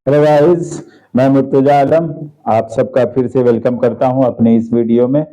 Hello guys, मैं मुर्तजा आलम आप सबका फिर से वेलकम करता हूं अपने इस वीडियो में।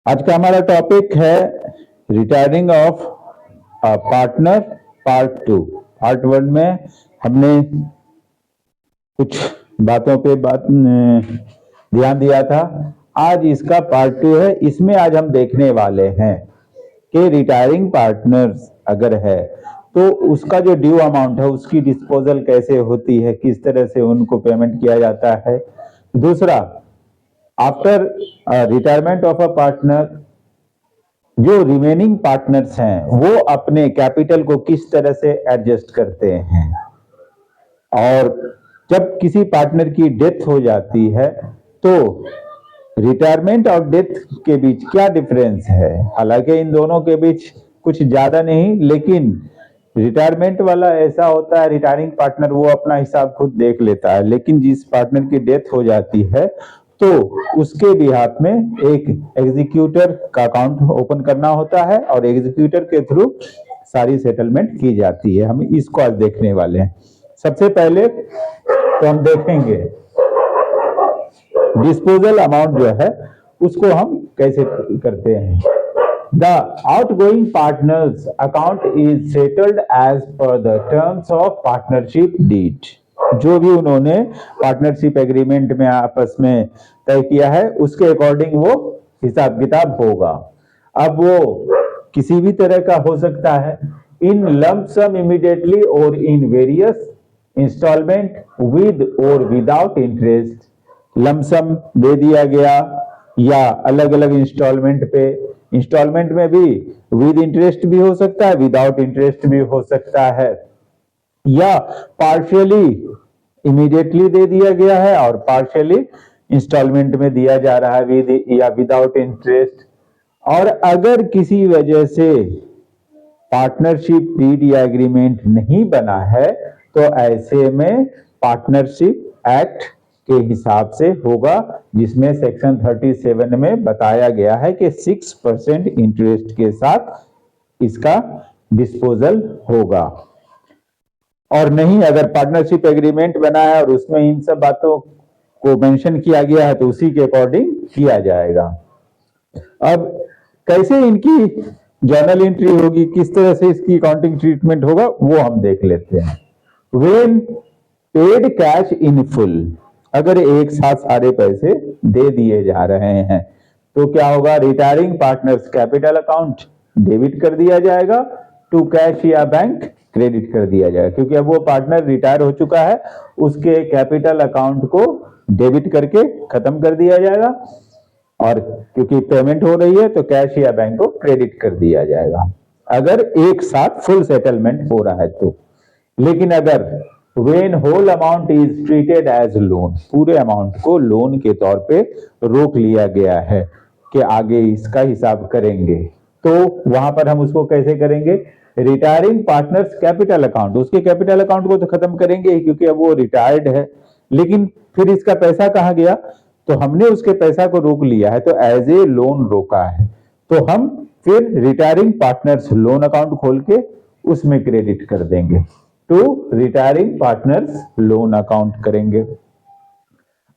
आज का हमारा टॉपिक है retiring of partner part two. Part one में हमने कुछ बातों पे ध्यान दिया था। आज इसका पार्ट टू है। इसमें आज हम देखने वाले हैं कि रिटायरिंग पार्टनर्स अगर है तो उसका जो ड्यू अमाउंट है उसकी डिस्पोजल कैसे होती है, किस तरह से उनको पेमेंट किया जाता है। दूसरा, after retirement of a partner जो रिमेनिंग पार्टनर्स हैं वो अपने कैपिटल को किस तरह से एडजस्ट करते हैं, और जब किसी पार्टनर की डेथ हो जाती है तो रिटायरमेंट और डेथ के बीच क्या डिफरेंस है। हालांकि इन दोनों के बीच कुछ ज्यादा नहीं, लेकिन रिटायरमेंट वाला ऐसा होता है, रिटायरिंग पार्टनर वो अपना हिसाब खुद देख लेता है, लेकिन जिस पार्टनर की डेथ हो जाती है तो उसके बिहाफ में एक एग्जीक्यूटर का अकाउंट ओपन करना होता है और एग्जीक्यूटर के थ्रू सारी सेटलमेंट की जाती है। हम इसको आज देखने वाले हैं। सबसे पहले तो हम देखेंगे डिस्पोजल अमाउंट जो है उसको हम कैसे करते हैं। The outgoing partners account is settled as per the terms of partnership deed. जो भी उन्होंने पार्टनरशिप एग्रीमेंट में आपस में तय किया है उसके अकॉर्डिंग वो हिसाब किताब होगा। अब वो किसी भी तरह का हो सकता है, इन लंप सम इमीडिएटली और इन वेरियस इंस्टॉलमेंट विद और विदाउट इंटरेस्ट। लमसम दे दिया गया या अलग अलग इंस्टॉलमेंट पे। इंस्टॉलमेंट में भी विद इंटरेस्ट भी हो सकता है, विदाउट इंटरेस्ट भी हो सकता है, या पार्शियली इमीडिएटली दे दिया गया है और पार्शियली इंस्टॉलमेंट में दिया जा रहा है विद या विदाउट इंटरेस्ट। और अगर किसी वजह से पार्टनरशिप डीड या एग्रीमेंट नहीं बना है तो ऐसे में पार्टनरशिप एक्ट के हिसाब से होगा, जिसमें सेक्शन 37 में बताया गया है कि 6% इंटरेस्ट के साथ इसका डिस्पोजल होगा। और नहीं, अगर पार्टनरशिप एग्रीमेंट बना है और उसमें इन सब बातों को मेंशन किया गया है तो उसी के अकॉर्डिंग किया जाएगा। अब कैसे इनकी जर्नल एंट्री होगी, किस तरह से इसकी अकाउंटिंग ट्रीटमेंट होगा, वो हम देख लेते हैं। When paid cash in full, अगर एक साथ सारे पैसे दे दिए जा रहे हैं तो क्या होगा, retiring partners capital account debit कर दिया जाएगा, टू कैश या बैंक क्रेडिट कर दिया जाएगा, क्योंकि अब वो पार्टनर रिटायर हो चुका है, उसके कैपिटल अकाउंट को डेबिट करके खत्म कर दिया जाएगा, और क्योंकि पेमेंट हो रही है तो कैश या बैंक को क्रेडिट कर दिया जाएगा अगर एक साथ फुल सेटलमेंट हो रहा है तो। लेकिन अगर when whole amount is treated as loan, पूरे अमाउंट को लोन के तौर पे रोक लिया गया है कि आगे इसका हिसाब करेंगे, तो वहां पर हम उसको कैसे करेंगे, रिटायरिंग पार्टनर्स कैपिटल अकाउंट, उसके कैपिटल अकाउंट को तो खत्म करेंगे क्योंकि अब वो रिटायर्ड है, लेकिन फिर इसका पैसा कहां गया, तो हमने उसके पैसा को रोक लिया है तो एज ए लोन रोका है, तो हम फिर रिटायरिंग पार्टनर्स लोन अकाउंट खोल के उसमें क्रेडिट कर देंगे, तो रिटायरिंग पार्टनर्स लोन अकाउंट करेंगे।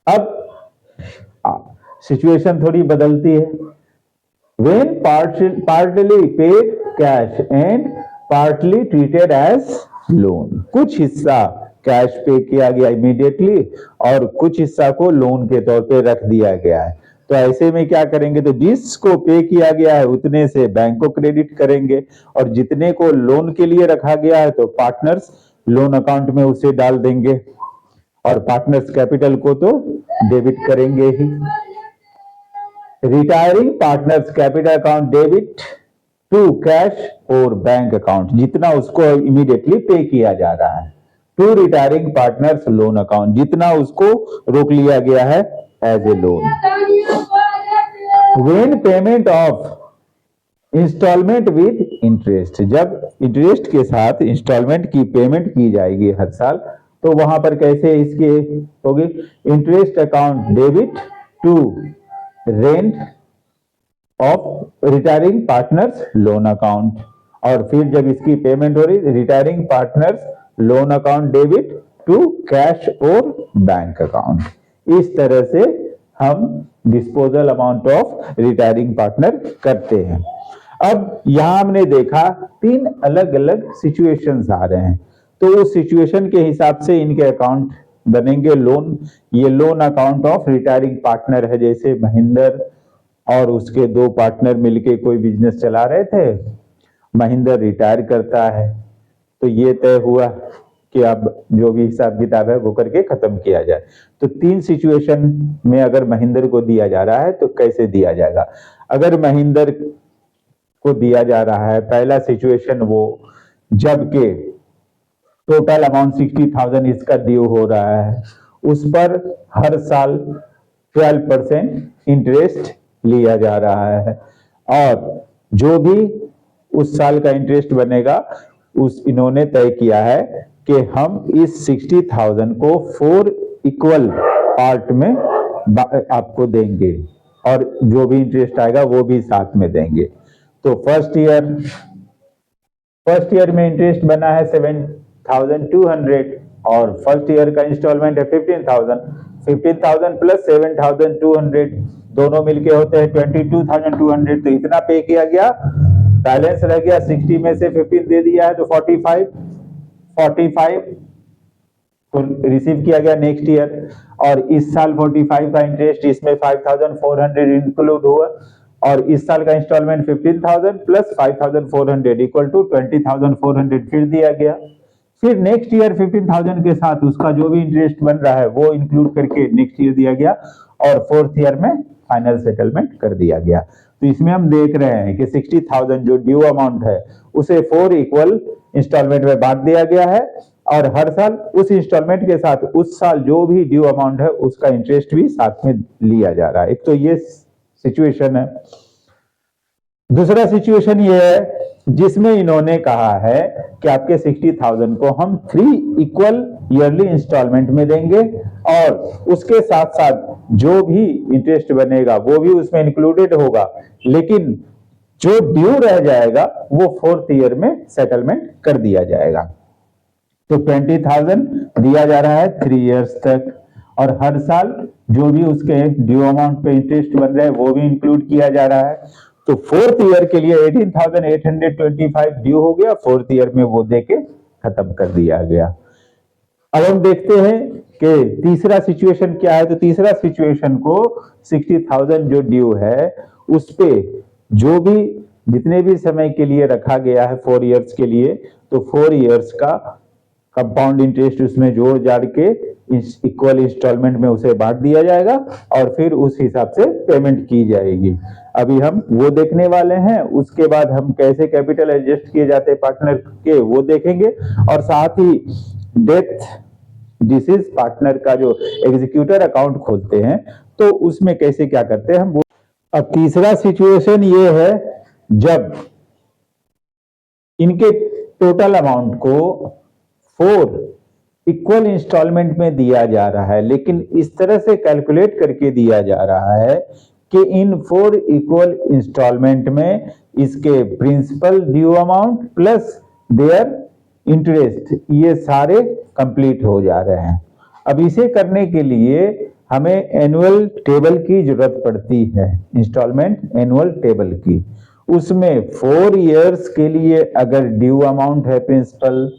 अब सिचुएशन थोड़ी बदलती है। when partly paid cash and partly treated as loan, कुछ हिस्सा कैश पे किया गया इमीडिएटली और कुछ हिस्सा को लोन के तौर पे रख दिया गया है, तो ऐसे में क्या करेंगे, तो जिसको पे किया गया है उतने से बैंक को क्रेडिट करेंगे और जितने को लोन के लिए रखा गया है तो पार्टनर्स लोन अकाउंट में उसे डाल देंगे और पार्टनर्स कैपिटल को तो डेबिट करेंगे ही। Retiring partners capital account debit to cash और बैंक अकाउंट, जितना उसको इमीडिएटली पे किया जा रहा है, to retiring partners loan account, जितना उसको रोक लिया गया है as a loan. When payment of instalment with interest, जब इंटरेस्ट के साथ इंस्टॉलमेंट की पेमेंट की जाएगी हर साल, तो वहां पर कैसे इसके होगी, interest account debit to rent of retiring partners loan account, और फिर जब इसकी पेमेंट हो रही retiring partners loan account debit to cash और बैंक अकाउंट। इस तरह से हम disposal amount of retiring partner करते हैं। अब यहां हमने देखा 3 अलग अलग सिचुएशंस आ रहे हैं, तो उस सिचुएशन के हिसाब से इनके अकाउंट बनेंगे। लोन, ये loan account of retiring partner है, जैसे महेंद्र और उसके 2 पार्टनर मिलके कोई बिजनेस चला रहे थे, महेंद्र रिटायर करता है, तो ये तय हुआ कि अब जो भी हिसाब किताब है वो करके खत्म किया जाए। तो 3 सिचुएशन में अगर महेंद्र को दिया जा रहा है तो कैसे दिया जाएगा। अगर महेंद्र को दिया जा रहा है, पहला सिचुएशन वो जबकि टोटल अमाउंट 60,000 इसका ड्यू हो रहा है, उस पर हर साल 12% इंटरेस्ट लिया जा रहा है, और जो भी उस साल का इंटरेस्ट बनेगा उस इन्होंने तय किया है कि हम इस 60,000 को 4 इक्वल पार्ट में आपको देंगे, और जो भी इंटरेस्ट आएगा वो भी साथ में देंगे। तो फर्स्ट ईयर में इंटरेस्ट बना है 7,200 और फर्स्ट ईयर का इंस्टॉलमेंट है 15,000 प्लस 7,200 दोनों मिलके होते हैं 22,200। तो इतना पे किया गया, बैलेंस रह गया 60 में से 15 दे दिया है तो 45 तो रिसीव किया गया नेक्स्ट ईयर, और इस साल 45 का इंटरेस्ट इसमें 5,400 इंक्लूड हुआ, और इस साल का इंस्टॉलमेंट 15,000 प्लस 5,400 इक्वल टू 20,400 फिर दिया गया। फिर नेक्स्ट ईयर 15,000 के साथ उसका जो भी इंटरेस्ट बन रहा है वो इंक्लूड करके नेक्स्ट ईयर दिया गया, और 4th ईयर में फाइनल सेटलमेंट कर दिया गया। तो इसमें हम देख रहे हैं कि 60,000 जो ड्यू अमाउंट है उसे 4 इक्वल इंस्टॉलमेंट में बांट दिया गया है, और हर साल उस इंस्टॉलमेंट के साथ उस साल जो भी ड्यू अमाउंट है उसका इंटरेस्ट भी साथ में लिया जा रहा है। एक तो ये सिचुएशन है। दूसरा सिचुएशन ये है जिसमें इन्होंने कहा है कि आपके 60,000 को हम 3 इक्वल ईयरली इंस्टॉलमेंट में देंगे, और उसके साथ साथ जो भी इंटरेस्ट बनेगा वो भी उसमें इंक्लूडेड होगा, लेकिन जो ड्यू रह जाएगा वो 4th ईयर में सेटलमेंट कर दिया जाएगा। तो 20,000 दिया जा रहा है 3 इयर्स तक, और हर साल जो भी उसके ड्यू अमाउंट पे इंटरेस्ट बन रहा है वो भी इंक्लूड किया जा रहा है। तो 4th ईयर के लिए 18,825 ड्यू हो गया, 4th ईयर में वो देके खत्म कर दिया गया। अब हम देखते हैं कि तीसरा सिचुएशन क्या है। तो तीसरा सिचुएशन को 60,000 जो ड्यू है उस पे जो भी जितने भी समय के लिए रखा गया है 4 इयर्स के लिए, तो 4 इयर्स का कंपाउंड इंटरेस्ट उसमें जोड़ जाड़ के इक्वल इंस्टॉलमेंट में उसे बांट दिया जाएगा, और फिर उस हिसाब से पेमेंट की जाएगी। अभी हम वो देखने वाले हैं, उसके बाद हम कैसे कैपिटल एडजस्ट किए जाते हैं पार्टनर के वो देखेंगे, और साथ ही डेथ डिसीज पार्टनर का जो एग्जीक्यूटर अकाउंट खोलते हैं तो उसमें कैसे क्या करते हैं हम वो। अब तीसरा सिचुएशन ये है जब इनके टोटल अमाउंट को 4 इक्वल इंस्टॉलमेंट में दिया जा रहा है, लेकिन इस तरह से कैलकुलेट करके दिया जा रहा है कि इन 4 इक्वल इंस्टॉलमेंट में इसके principal due amount plus their interest ये सारे कंप्लीट हो जा रहे हैं। अब इसे करने के लिए हमें एनुअल टेबल की जरूरत पड़ती है, इंस्टॉलमेंट एनुअल टेबल की। उसमें 4 इयर्स के लिए अगर ड्यू अमाउंट है प्रिंसिपल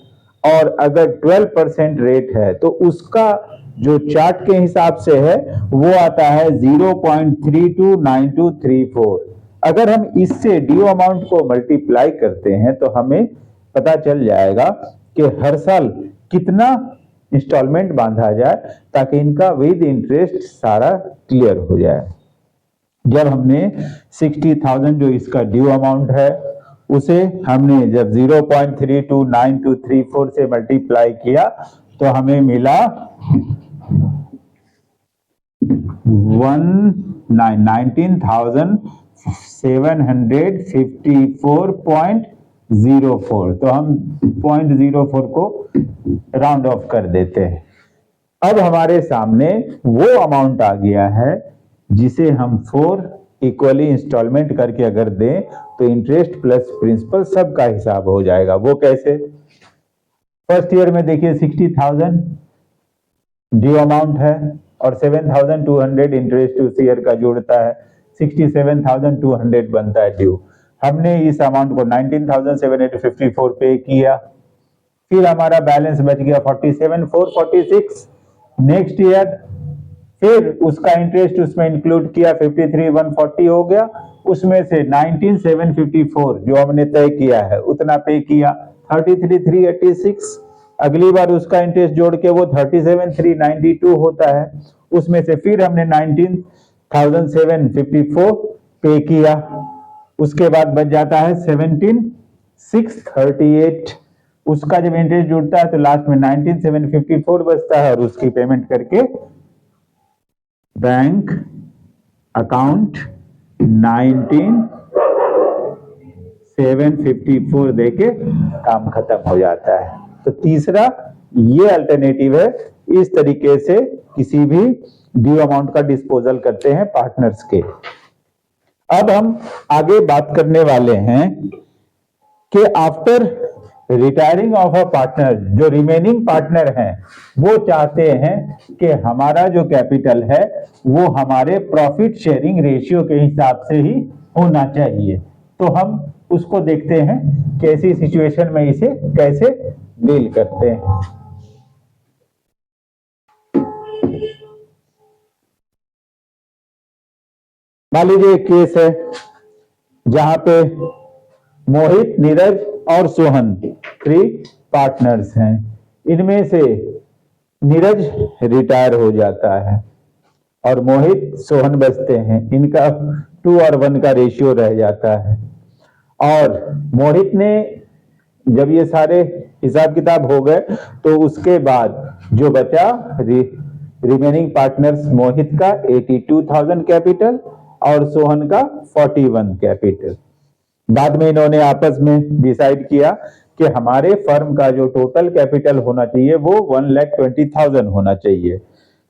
और अगर 12% रेट है तो उसका जो चार्ट के हिसाब से है वो आता है 0.329234। अगर हम इससे ड्यू अमाउंट को मल्टीप्लाई करते हैं तो हमें पता चल जाएगा कि हर साल कितना इंस्टॉलमेंट बांधा जाए ताकि इनका विद इंटरेस्ट सारा क्लियर हो जाए। जब हमने 60,000 जो इसका ड्यू अमाउंट है उसे हमने जब 0.329234 से मल्टीप्लाई किया तो हमें मिला 19,754.04। तो हम 0.04 को राउंड ऑफ कर देते हैं। अब हमारे सामने वो अमाउंट आ गया है जिसे हम 4 इक्वली इंस्टॉलमेंट करके अगर दें तो इंटरेस्ट प्लस प्रिंसिपल सबका हिसाब हो जाएगा। वो कैसे? फर्स्ट ईयर में देखिए 60,000 ड्यू अमाउंट है और 7,200 इंटरेस्ट उस ईयर का जोड़ता है, 67,200 बनता है ड्यू। हमने इस अमाउंट को 19,754 पे किया, फिर हमारा बैलेंस बच गया 47,446। नेक्स्ट ईयर फिर उसका इंटरेस्ट उसमें इंक्लूड किया, 53,140 हो गया, उसमें से 19,754 जो हमने तय किया है उतना पे किया, 33,386। अगली बार उसका इंटरेस्ट जोड़ के वो 37,392 होता है, उसमें से फिर हमने 19,754 पे किया, उसके बाद बच जाता है 17,638। उसका जब इंटरेस्ट जुड़ता है तो लास्ट में 19,754 बचता है और उसकी पेमेंट करके बैंक अकाउंट 19,754 देके काम खत्म हो जाता है। तो तीसरा ये अल्टरनेटिव है, इस तरीके से किसी भी ड्यू अमाउंट का डिस्पोजल करते हैं पार्टनर्स के। अब हम आगे बात करने वाले हैं कि after retiring of a partner, जो रिमेनिंग पार्टनर हैं वो चाहते हैं कि हमारा जो कैपिटल है वो हमारे प्रॉफिट शेयरिंग रेशियो के हिसाब से ही होना चाहिए। तो हम उसको देखते हैं कैसी सिचुएशन में इसे कैसे डील करते हैं। मान लीजिए एक केस है जहां पे मोहित, नीरज और सोहन 3 पार्टनर्स हैं। इनमें से नीरज रिटायर हो जाता है और मोहित, सोहन बचते हैं। इनका 2 और 1 का रेशियो रह जाता है और मोहित ने जब ये सारे हिसाब किताब हो गए तो उसके बाद जो बचा रिमेनिंग पार्टनर्स, मोहित का 82,000 कैपिटल और सोहन का 41 कैपिटल। बाद में इन्होंने आपस में डिसाइड किया कि हमारे फर्म का जो टोटल कैपिटल होना चाहिए वो 1,20,000 होना चाहिए।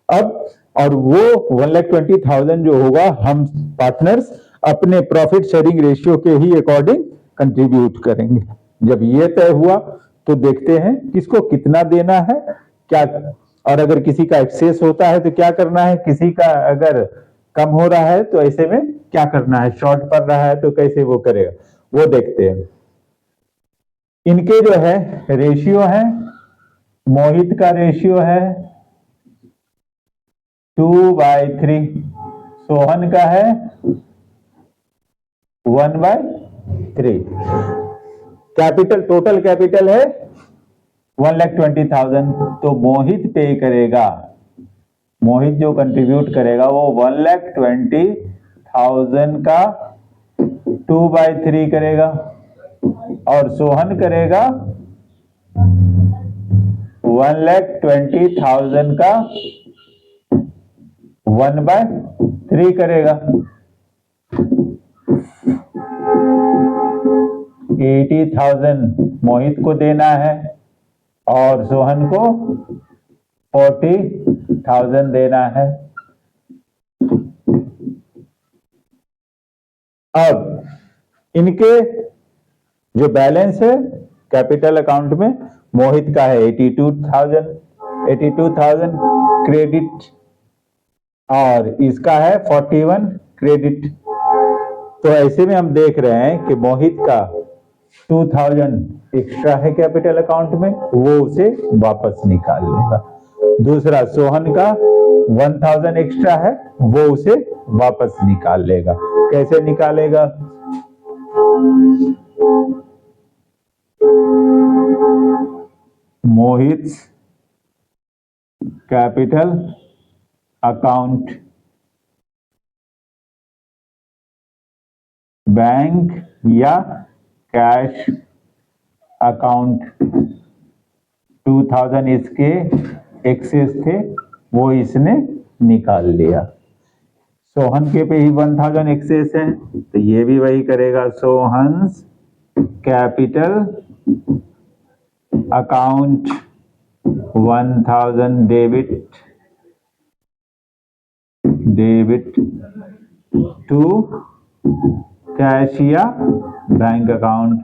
अब और वो 1,20,000 जो होगा हम पार्टनर्स अपने प्रॉफिट शेयरिंग रेशियो के ही अकॉर्डिंग कंट्रीब्यूट करेंगे। जब ये तय हुआ तो देखते हैं किसको कितना देना है क्या, और अगर किसी का एक्सेस होता है तो क्या करना है, किसी का अगर कम हो रहा है तो ऐसे में क्या करना है, शॉर्ट पड़ रहा है तो कैसे वो करेगा वो देखते हैं। इनके जो है रेशियो है, मोहित का रेशियो है 2/3, सोहन का है 1/3। कैपिटल, टोटल कैपिटल है 1,20,000, तो मोहित पे करेगा, मोहित जो कंट्रीब्यूट करेगा वो 1,20,000 का 2/3 करेगा और सोहन करेगा 1,20,000 का 1/3 करेगा। 80,000 मोहित को देना है और सोहन को 40,000 देना है। अब इनके जो बैलेंस है कैपिटल अकाउंट में, मोहित का है 82,000 क्रेडिट और इसका है 41 क्रेडिट। तो ऐसे में हम देख रहे हैं कि मोहित का 2,000 एक्स्ट्रा है कैपिटल अकाउंट में, वो उसे वापस निकाल लेगा। दूसरा सोहन का 1,000 एक्स्ट्रा है, वो उसे वापस निकाल लेगा। कैसे निकालेगा, मोहित कैपिटल अकाउंट, बैंक या कैश अकाउंट, 2,000 इसके एक्सेस थे वो इसने निकाल लिया। सोहन के पे ही 1,000 एक्सेस है तो ये भी वही करेगा, Sohan's capital account 1,000 debit to cash या बैंक अकाउंट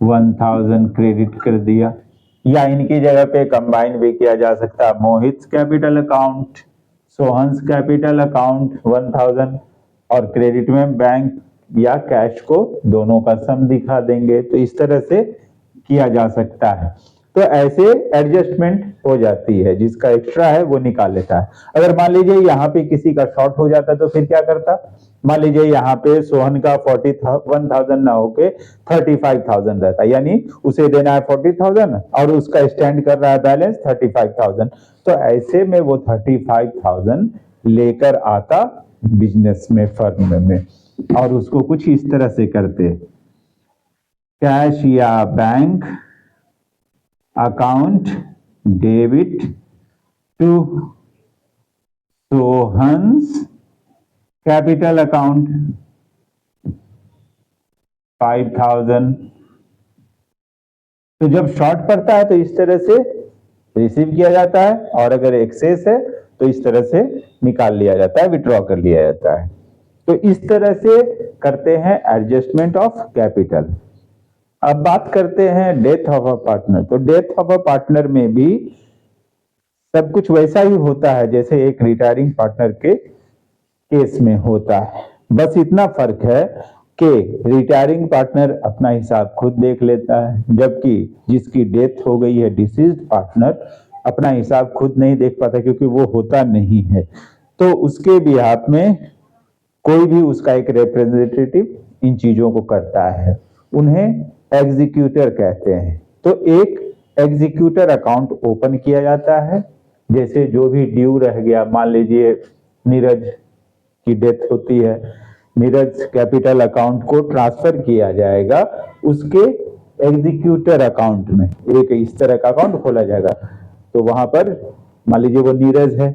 1,000 क्रेडिट कर दिया। या इनकी जगह पे कंबाइन भी किया जा सकता है, मोहित capital account, Sohan's capital account 1000, और क्रेडिट में बैंक या कैश को दोनों का सम दिखा देंगे। तो इस तरह से किया जा सकता है। तो ऐसे एडजस्टमेंट हो जाती है, जिसका एक्स्ट्रा है वो निकाल लेता है। अगर मान लीजिए यहाँ पे किसी का शॉर्ट हो जाता तो फिर क्या करता? मान लीजिए यहाँ पे सोहन का 41,000 ना होके 35,000 रहता, यानी उसे देना है 40,000 और उसका स्टैंड कर रहा है बैलेंस 35,000। तो ऐसे में वो 35,000 लेकर आता बिजनेस में, फर्म में, और उसको कुछ इस तरह से करते, कैश या bank account debit to Sohan's capital account 5,000। तो जब शॉर्ट पड़ता है तो इस तरह से रिसीव किया जाता है, और अगर एक्सेस है तो इस तरह से निकाल लिया जाता है, विड्रॉ कर लिया जाता है। तो इस तरह से करते हैं एडजस्टमेंट ऑफ कैपिटल। अब बात करते हैं डेथ ऑफ अ पार्टनर। तो डेथ ऑफ अ पार्टनर में भी सब कुछ वैसा ही होता है जैसे एक रिटायरिंग पार्टनर के केस में होता है, बस इतना फर्क है कि रिटायरिंग पार्टनर अपना हिसाब खुद देख लेता है, जबकि जिसकी डेथ हो गई है डिसीज्ड पार्टनर अपना हिसाब खुद नहीं देख पाता, क्योंकि वो होता नहीं है। तो उसके बिहाफ में कोई भी उसका एक रिप्रेजेंटेटिव इन चीजों को करता है, उन्हें एग्जीक्यूटर कहते हैं। तो एक एग्जीक्यूटर अकाउंट ओपन किया जाता है, जैसे जो भी ड्यू रह गया, मान लीजिए नीरज की डेथ होती है, नीरज कैपिटल अकाउंट को ट्रांसफर किया जाएगा उसके एग्जीक्यूटर अकाउंट में, एक इस तरह का अकाउंट खोला जाएगा। तो वहां पर मान लीजिए वो नीरज है,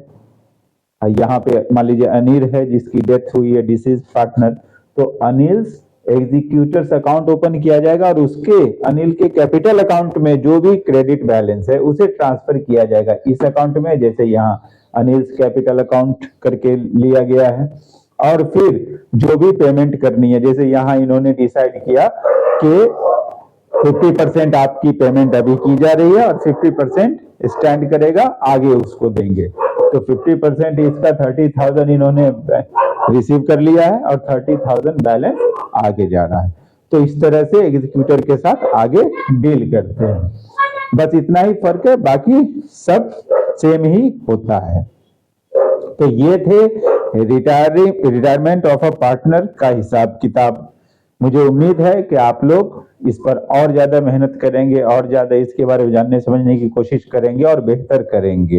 यहाँ पे मान लीजिए अनिल है जिसकी डेथ हुई है डिसीज पार्टनर, तो अनिल एग्जीक्यूटर्स अकाउंट ओपन किया जाएगा और उसके अनिल के कैपिटल अकाउंट में जो भी क्रेडिट बैलेंस है उसे ट्रांसफर किया जाएगा इस अकाउंट में, जैसे यहाँ अनिल कैपिटल अकाउंट करके लिया गया है। और फिर जो भी पेमेंट करनी है, जैसे यहाँ इन्होंने डिसाइड किया कि 50% आपकी पेमेंट अभी की जा रही है और 50% स्टैंड करेगा, आगे उसको देंगे। तो 50% इसका 30,000 इन्होंने रिसीव कर लिया है और 30,000 बैलेंस आगे जा रहा है। तो इस तरह से एग्जीक्यूटर के साथ आगे डील करते हैं, बस इतना ही फर्क है, बाकी सब सेम ही होता है। तो ये थे रिटायरमेंट ऑफ अ पार्टनर का हिसाब किताब। मुझे उम्मीद है कि आप लोग इस पर और ज्यादा मेहनत करेंगे और ज्यादा इसके बारे में जानने समझने की कोशिश करेंगे और बेहतर करेंगे।